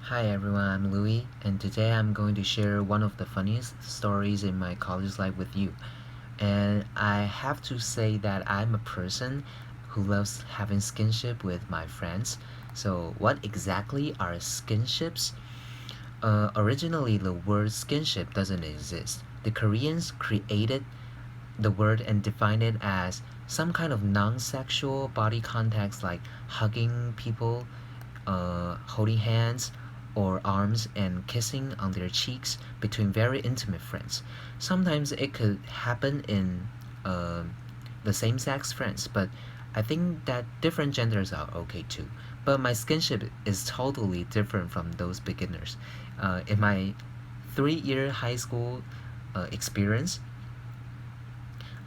Hi everyone, I'm Louie, and today I'm going to share one of the funniest stories in my college life with you. And I have to say that I'm a person who loves having skinship with my friends. So, what exactly are skinships? Originally, the word skinship doesn't exist. The Koreans created the word and defined it as some kind of non-sexual body contacts like hugging people, holding hands or arms and kissing on their cheeks between very intimate friends. Sometimes it could happen in the same sex friends, but I think that different genders are okay too. But my skinship is totally different from those beginners. In my 3 year high school experience,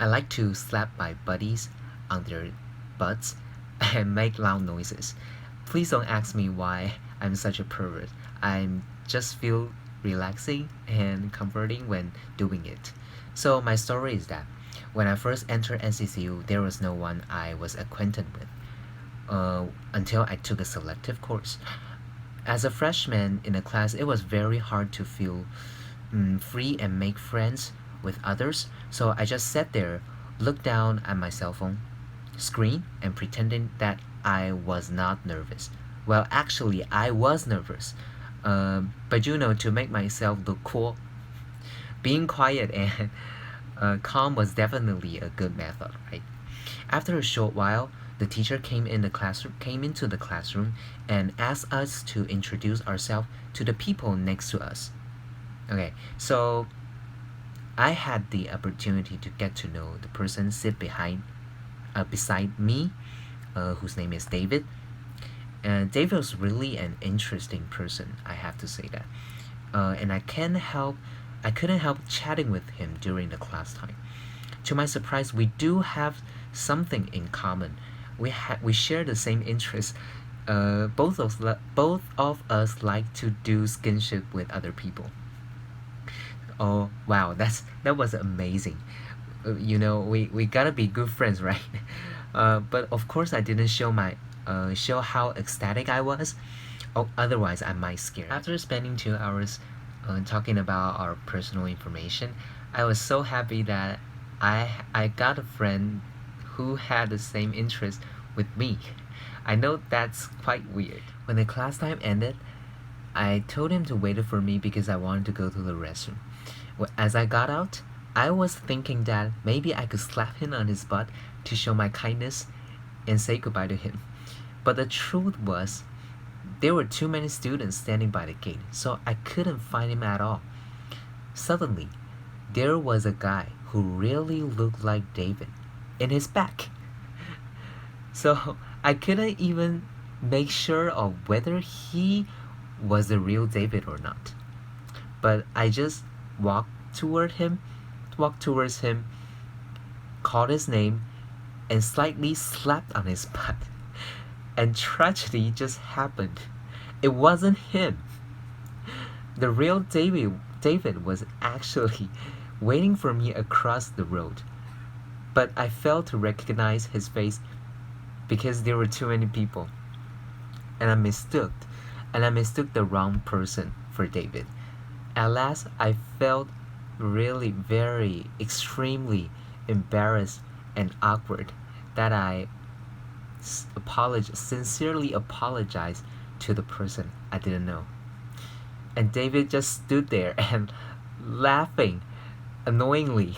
I like to slap my buddies on their butts and make loud noises. Please don't ask me why I'm such a pervert. I just feel relaxing and comforting when doing it. So my story is that when I first entered NCCU, there was no one I was acquainted with until I took a selective course. As a freshman in a class, it was very hard to feel free and make friends with others. So I just sat there, looked down at my cell phone screen, and pretending that I was not nervous. Well, actually, I was nervous. But to make myself look cool, being quiet and calm was definitely a good method, right? After a short while, the teacher came into the classroom and asked us to introduce ourselves to the people next to us. Okay, so I had the opportunity to get to know the person beside me, whose name is David. And David was really an interesting person, I have to say that. And I couldn't help chatting with him during the class time. To my surprise, we do have something in common. We share the same interests. Both of us like to do skinship with other people. Oh wow, that was amazing. We gotta be good friends, right? But of course, I didn't show how ecstatic I was. Oh, otherwise I might scare. After spending 2 hours talking about our personal information, I was so happy that I got a friend who had the same interest with me. I know that's quite weird. When the class time ended, I told him to wait for me because I wanted to go to the restroom. As I got out, I was thinking that maybe I could slap him on his butt to show my kindness and say goodbye to him. But the truth was, there were too many students standing by the gate, so I couldn't find him at all. Suddenly, there was a guy who really looked like David in his back. So I couldn't even make sure of whether he was the real David or not. But I just walked toward him, walked towards him, called his name, and slightly slapped on his butt. And tragedy just happened. It wasn't him. The real David was actually waiting for me across the road. But I failed to recognize his face because there were too many people. And I mistook the wrong person for David. At last, I felt really very extremely embarrassed and awkward that I sincerely apologized to the person I didn't know. And David just stood there and laughing annoyingly.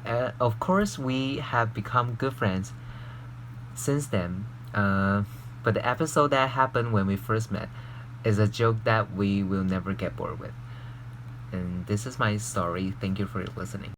Of course, we have become good friends since then. But the episode that happened when we first met is a joke that we will never get bored with. And this is my story. Thank you for listening.